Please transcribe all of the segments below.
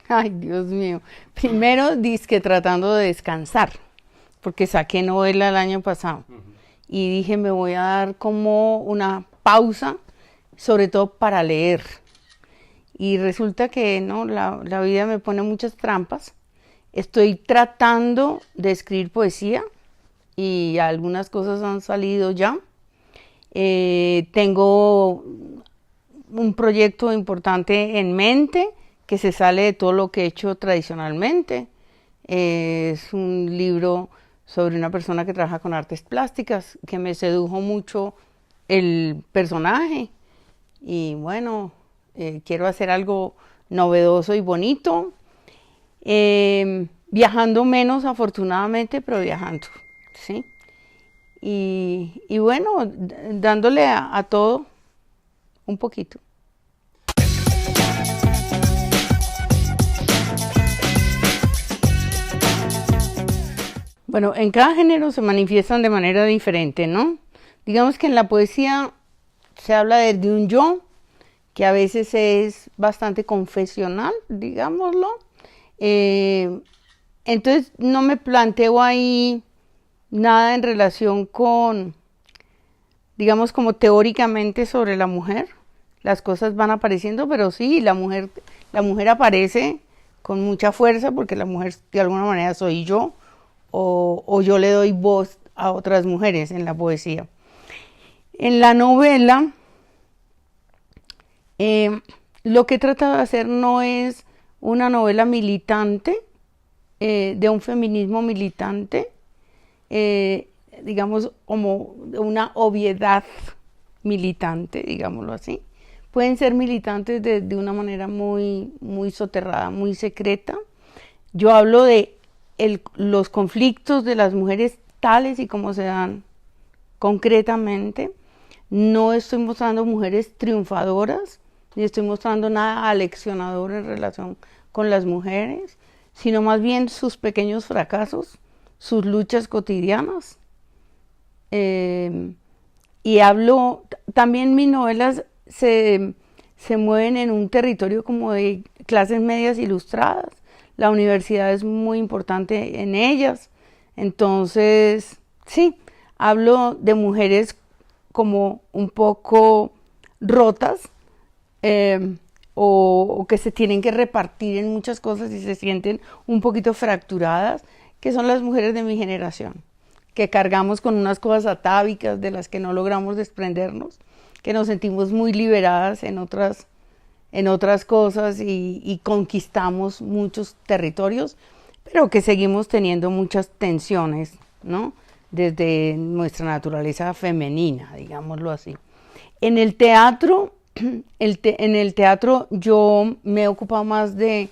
Ay, Dios mío. Primero, dizque tratando de descansar, porque saqué novela el año pasado. Y dije, me voy a dar como una pausa, sobre todo para leer. Y resulta que no, la vida me pone muchas trampas. Estoy tratando de escribir poesía y algunas cosas han salido ya. Tengo un proyecto importante en mente que se sale de todo lo que he hecho tradicionalmente. Es un libro sobre una persona que trabaja con artes plásticas, que me sedujo mucho el personaje. Y bueno, quiero hacer algo novedoso y bonito. Viajando menos afortunadamente, pero viajando, ¿sí? Y bueno, dándole a todo un poquito. Bueno, en cada género se manifiestan de manera diferente, ¿no? Digamos que en la poesía se habla de un yo, que a veces es bastante confesional, digámoslo. Entonces no me planteo ahí nada en relación con, digamos, como teóricamente sobre la mujer. Las cosas van apareciendo, pero sí, la mujer aparece con mucha fuerza porque la mujer de alguna manera soy yo o yo le doy voz a otras mujeres en la poesía. En la novela, lo que he tratado de hacer no es una novela militante, de un feminismo militante, digamos, como una obviedad militante, digámoslo así. Pueden ser militantes de una manera muy, muy soterrada, muy secreta. Yo hablo de los conflictos de las mujeres tales y como se dan concretamente. No estoy mostrando mujeres triunfadoras, ni estoy mostrando nada aleccionador en relación con las mujeres, sino más bien sus pequeños fracasos, sus luchas cotidianas. Y hablo, también mis novelas se mueven en un territorio como de clases medias ilustradas. La universidad es muy importante en ellas. Entonces, sí, hablo de mujeres como un poco rotas, o que se tienen que repartir en muchas cosas y se sienten un poquito fracturadas, que son las mujeres de mi generación, que cargamos con unas cosas atávicas de las que no logramos desprendernos, que nos sentimos muy liberadas en otras cosas y conquistamos muchos territorios, pero que seguimos teniendo muchas tensiones, ¿no? Desde nuestra naturaleza femenina, digámoslo así. En el teatro, en el teatro yo me he ocupado más de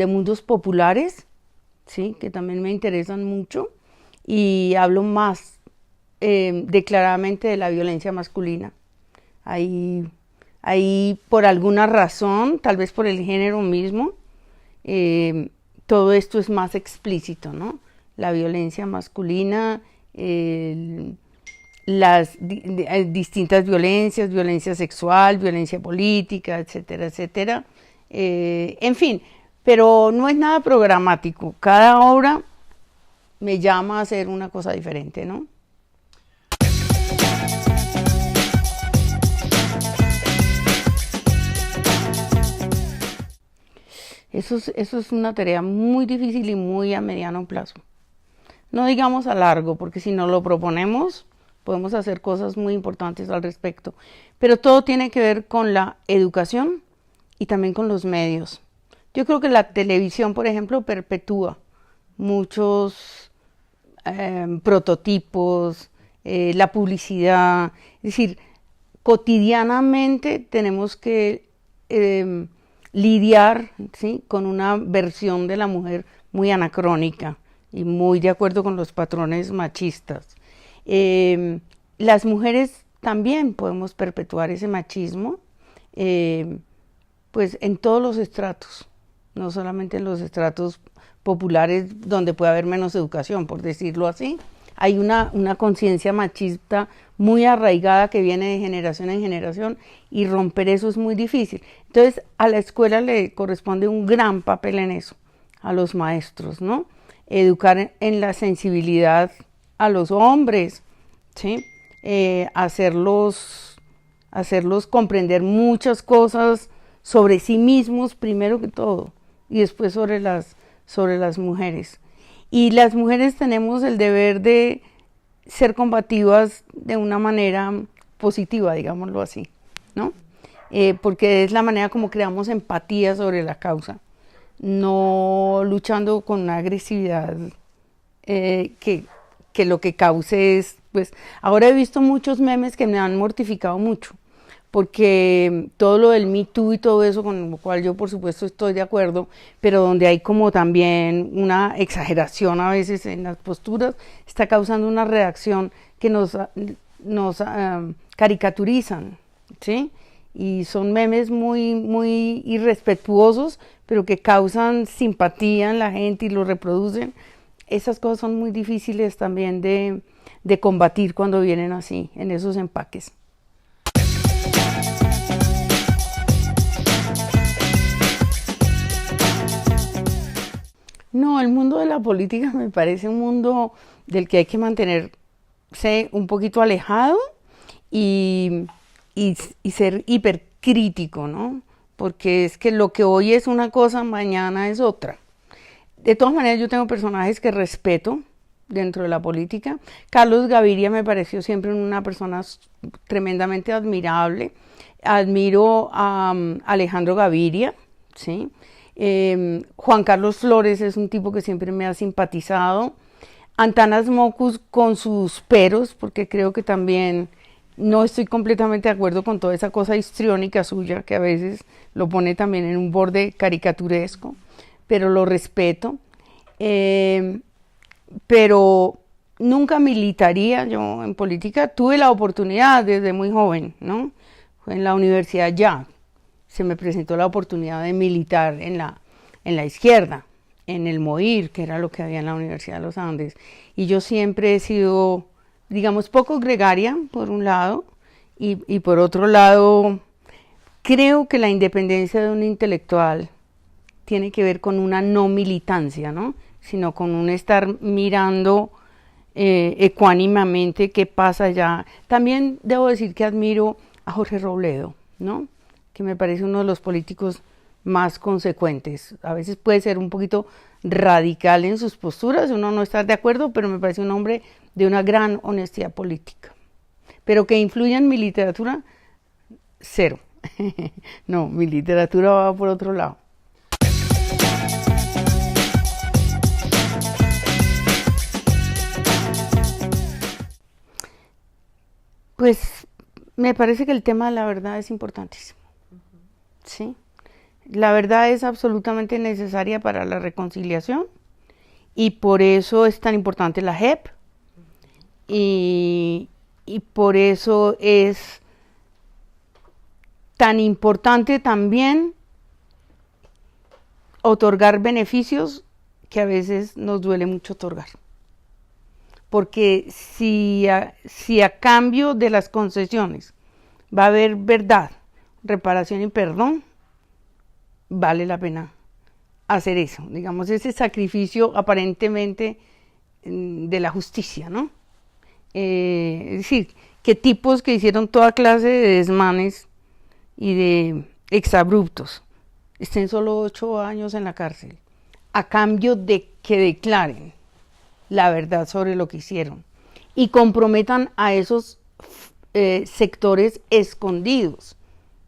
mundos populares, ¿sí? Que también me interesan mucho, y hablo más declaradamente de la violencia masculina. Ahí por alguna razón, tal vez por el género mismo, todo esto es más explícito, ¿no? La violencia masculina, las distintas violencias, violencia sexual, violencia política, etcétera, etcétera. En fin, pero no es nada programático. Cada obra me llama a hacer una cosa diferente, ¿no? Eso es una tarea muy difícil y muy a mediano plazo. No digamos a largo, porque si nos lo proponemos, podemos hacer cosas muy importantes al respecto. Pero todo tiene que ver con la educación y también con los medios. Yo creo que la televisión, por ejemplo, perpetúa muchos prototipos, la publicidad. Es decir, cotidianamente tenemos que lidiar, ¿sí?, con una versión de la mujer muy anacrónica y muy de acuerdo con los patrones machistas. Las mujeres también podemos perpetuar ese machismo, pues en todos los estratos, no solamente en los estratos populares donde puede haber menos educación, por decirlo así. hay una conciencia machista muy arraigada que viene de generación en generación y romper eso es muy difícil. Entonces a la escuela le corresponde un gran papel en eso, a los maestros, ¿no? Educar en la sensibilidad a los hombres, ¿sí? Hacerlos comprender muchas cosas sobre sí mismos primero que todo y después sobre las mujeres. Y las mujeres tenemos el deber de ser combativas de una manera positiva, digámoslo así, ¿no? Porque es la manera como creamos empatía sobre la causa, no luchando con una agresividad que lo que cause es, pues, ahora he visto muchos memes que me han mortificado mucho, porque todo lo del Me Too y todo eso, con lo cual yo por supuesto estoy de acuerdo, pero donde hay como también una exageración a veces en las posturas, está causando una reacción que nos caricaturizan, ¿sí? Y son memes muy, muy irrespetuosos, pero que causan simpatía en la gente y lo reproducen. Esas cosas son muy difíciles también de combatir cuando vienen así, en esos empaques. No, el mundo de la política me parece un mundo del que hay que mantenerse un poquito alejado y ser hipercrítico, ¿no? Porque es que lo que hoy es una cosa, mañana es otra. De todas maneras, yo tengo personajes que respeto dentro de la política. Carlos Gaviria me pareció siempre una persona tremendamente admirable. Admiro a Alejandro Gaviria, ¿sí? Juan Carlos Flores es un tipo que siempre me ha simpatizado. Antanas Mockus con sus peros, porque creo que también no estoy completamente de acuerdo con toda esa cosa histriónica suya, que a veces lo pone también en un borde caricaturesco, pero lo respeto. Pero nunca militaría yo en política. Tuve la oportunidad desde muy joven, ¿no? En la universidad ya se me presentó la oportunidad de militar en la izquierda, en el MOIR, que era lo que había en la Universidad de los Andes. Y yo siempre he sido, digamos, poco gregaria, por un lado, y por otro lado, creo que la independencia de un intelectual tiene que ver con una no militancia, ¿no? Sino con un estar mirando ecuánimamente qué pasa allá. También debo decir que admiro a Jorge Robledo, ¿no? Que me parece uno de los políticos más consecuentes. A veces puede ser un poquito radical en sus posturas, uno no está de acuerdo, pero me parece un hombre de una gran honestidad política. Pero que influya en mi literatura, cero. No, mi literatura va por otro lado. Pues me parece que el tema de la verdad es importantísimo, ¿sí? La verdad es absolutamente necesaria para la reconciliación y por eso es tan importante la JEP y por eso es tan importante también otorgar beneficios que a veces nos duele mucho otorgar. Porque si a cambio de las concesiones va a haber verdad, reparación y perdón, vale la pena hacer eso, digamos, ese sacrificio aparentemente de la justicia, ¿no? Es decir, que tipos que hicieron toda clase de desmanes y de exabruptos estén solo 8 años en la cárcel, a cambio de que declaren la verdad sobre lo que hicieron y comprometan a esos sectores escondidos,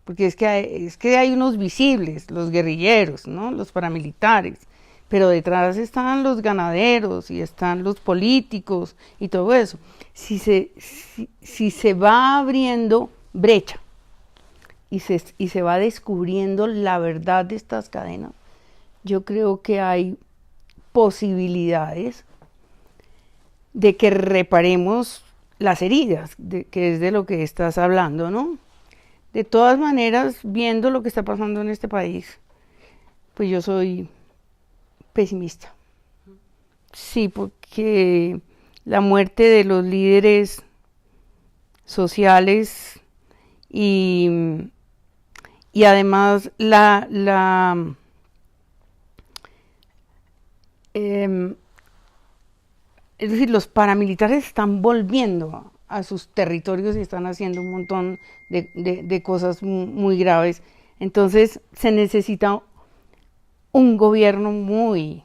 porque es que hay unos visibles, los guerrilleros, ¿no? Los paramilitares, pero detrás están los ganaderos y están los políticos y todo eso. Si se va abriendo brecha y se va descubriendo la verdad de estas cadenas, yo creo que hay posibilidades de que reparemos las heridas, que es de lo que estás hablando, ¿no? De todas maneras, viendo lo que está pasando en este país, pues yo soy pesimista. Sí, porque la muerte de los líderes sociales y además es decir, los paramilitares están volviendo a sus territorios y están haciendo un montón de cosas muy graves. Entonces se necesita un gobierno muy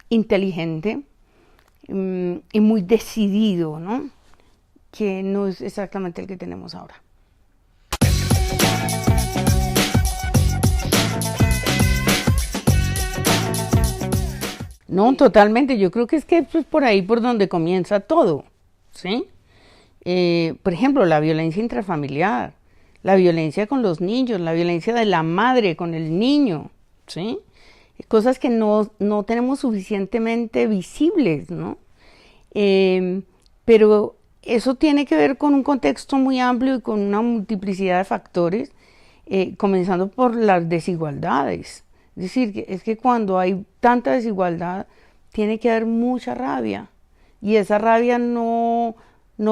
inteligente y muy decidido, ¿no? Que no es exactamente el que tenemos ahora. No, totalmente. Yo creo que es por ahí por donde comienza todo, ¿sí? Por ejemplo, la violencia intrafamiliar, la violencia con los niños, la violencia de la madre con el niño, ¿sí? Cosas que no tenemos suficientemente visibles, ¿no? Pero eso tiene que ver con un contexto muy amplio y con una multiplicidad de factores, comenzando por las desigualdades. Es decir, es que cuando hay tanta desigualdad, tiene que haber mucha rabia. Y esa rabia no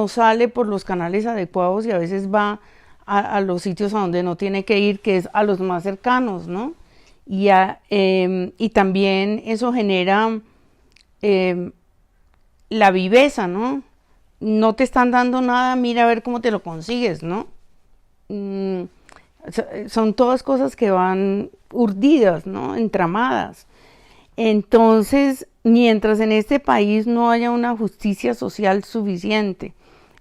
sale por los canales adecuados y a veces va a los sitios a donde no tiene que ir, que es a los más cercanos, ¿no? Y también eso genera la viveza, ¿no? No te están dando nada, mira a ver cómo te lo consigues, ¿no? Son todas cosas que van urdidas, ¿no? Entramadas. Entonces, mientras en este país no haya una justicia social suficiente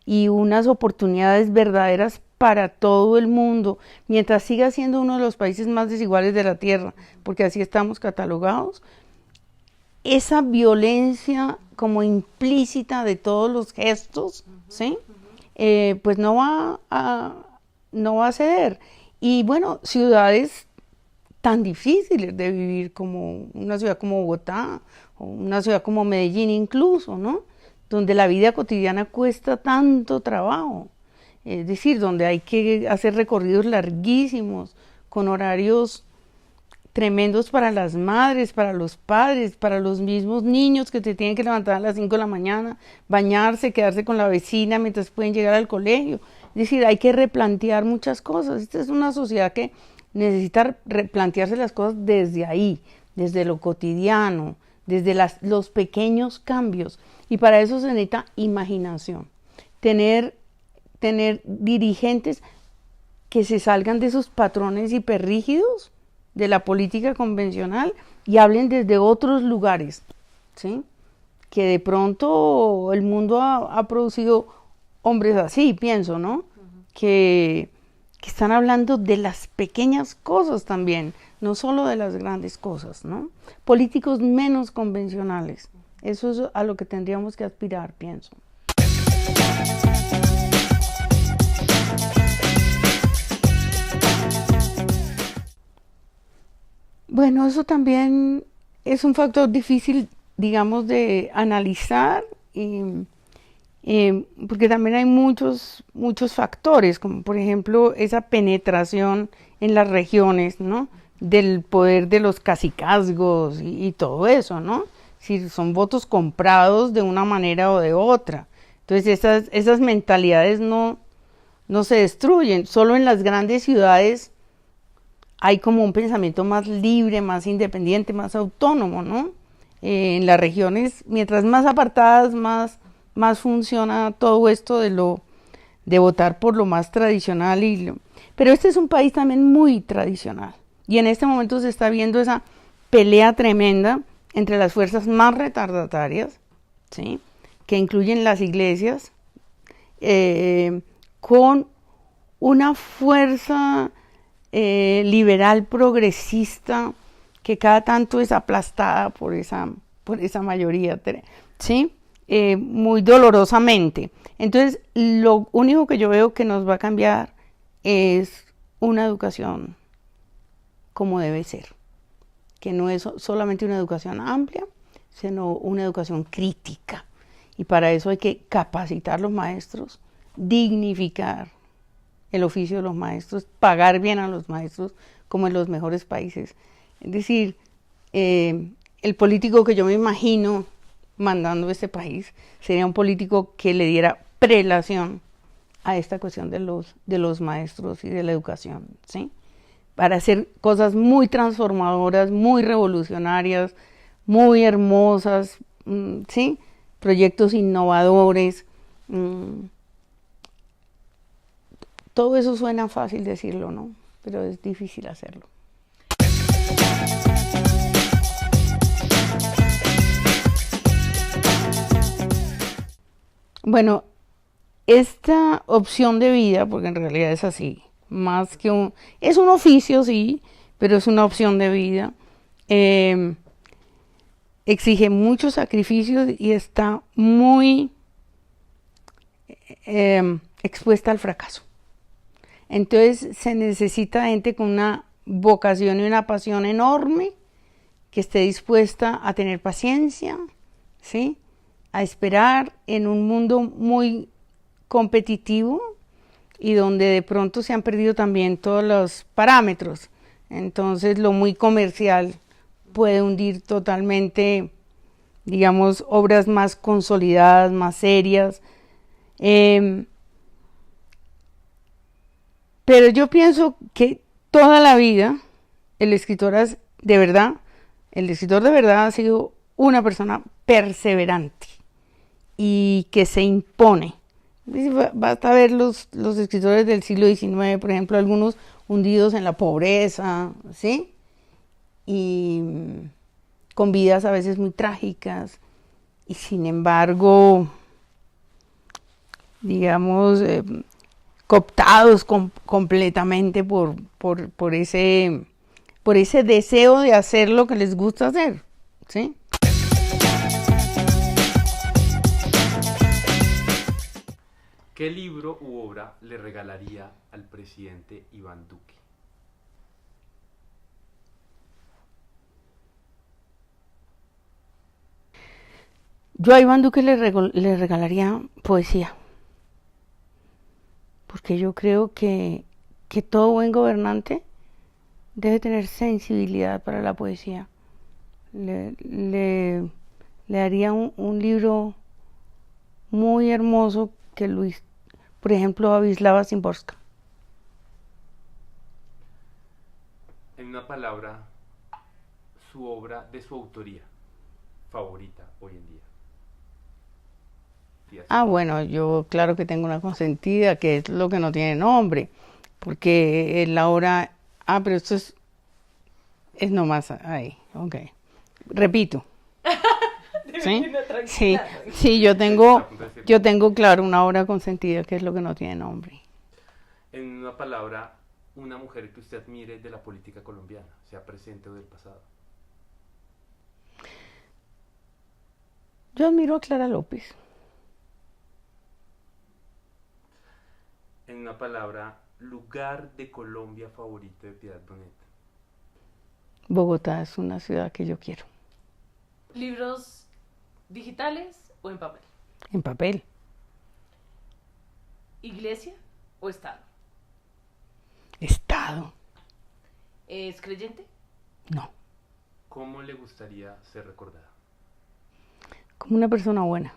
y unas oportunidades verdaderas para todo el mundo, mientras siga siendo uno de los países más desiguales de la tierra, porque así estamos catalogados, esa violencia como implícita de todos los gestos, ¿sí? Pues no va a ceder. Y bueno, ciudades tan difíciles de vivir como una ciudad como Bogotá o una ciudad como Medellín incluso, ¿no? Donde la vida cotidiana cuesta tanto trabajo, es decir, donde hay que hacer recorridos larguísimos con horarios tremendos para las madres, para los padres, para los mismos niños que te tienen que levantar a las 5 de la mañana, bañarse, quedarse con la vecina mientras pueden llegar al colegio. Es decir, hay que replantear muchas cosas. Esta es una sociedad que necesita replantearse las cosas desde ahí, desde lo cotidiano, desde los pequeños cambios. Y para eso se necesita imaginación. Tener dirigentes que se salgan de esos patrones hiperrígidos de la política convencional y hablen desde otros lugares, ¿sí? Que de pronto el mundo ha producido hombres así, pienso, ¿no? Que están hablando de las pequeñas cosas también, no solo de las grandes cosas, ¿no? Políticos menos convencionales. Eso es a lo que tendríamos que aspirar, pienso. Bueno, eso también es un factor difícil, digamos, de analizar, porque también hay muchos factores, como por ejemplo esa penetración en las regiones, ¿no? Del poder de los cacicazgos y todo eso, ¿no? Si son votos comprados de una manera o de otra. Entonces esas mentalidades no se destruyen, solo en las grandes ciudades hay como un pensamiento más libre, más independiente, más autónomo, ¿no? En las regiones, mientras más apartadas, más funciona todo esto de votar por lo más tradicional. Pero este es un país también muy tradicional. Y en este momento se está viendo esa pelea tremenda entre las fuerzas más retardatarias, ¿sí? Que incluyen las iglesias, con una fuerza liberal progresista que cada tanto es aplastada por esa mayoría, ¿sí? Muy dolorosamente. Entonces, lo único que yo veo que nos va a cambiar es una educación como debe ser, que no es solamente una educación amplia, sino una educación crítica. Y para eso hay que capacitar a los maestros, dignificar el oficio de los maestros, pagar bien a los maestros como en los mejores países. Es decir, el político que yo me imagino mandando este país sería un político que le diera prelación a esta cuestión de los maestros y de la educación, ¿sí? Para hacer cosas muy transformadoras, muy revolucionarias, muy hermosas, ¿sí? Proyectos innovadores. Todo eso suena fácil decirlo, ¿no? Pero es difícil hacerlo. Bueno, esta opción de vida, porque en realidad es así, más que es un oficio, sí, pero es una opción de vida, exige muchos sacrificios y está muy expuesta al fracaso. Entonces se necesita gente con una vocación y una pasión enorme, que esté dispuesta a tener paciencia, ¿sí? A esperar en un mundo muy competitivo y donde de pronto se han perdido también todos los parámetros. Entonces lo muy comercial puede hundir totalmente, digamos, obras más consolidadas, más serias. Pero yo pienso que toda la vida el escritor de verdad, el escritor de verdad ha sido una persona perseverante y que se impone. Basta ver los escritores del siglo XIX, por ejemplo, algunos hundidos en la pobreza, ¿sí? Y con vidas a veces muy trágicas, y sin embargo, digamos, cooptados completamente por ese deseo de hacer lo que les gusta hacer, ¿sí? ¿Qué libro u obra le regalaría al presidente Iván Duque? Yo a Iván Duque le regalaría poesía, porque yo creo que todo buen gobernante debe tener sensibilidad para la poesía. Le daría un libro muy hermoso que Luis, por ejemplo, a Wisława Szymborska. En una palabra, su obra de su autoría favorita hoy en día. Bueno, yo claro que tengo una consentida, que es lo que no tiene nombre, porque la obra, pero esto es nomás ahí, ok. Repito. ¿Sí? Sí, yo tengo claro una obra consentida, que es lo que no tiene nombre. En una palabra, una mujer que usted admire de la política colombiana, sea presente o del pasado. Yo admiro a Clara López. En una palabra, lugar de Colombia favorito de Piedad Bonet. Bogotá es una ciudad que yo quiero. ¿Libros digitales o en papel? En papel. ¿Iglesia o Estado? Estado. ¿Es creyente? No. ¿Cómo le gustaría ser recordada? Como una persona buena.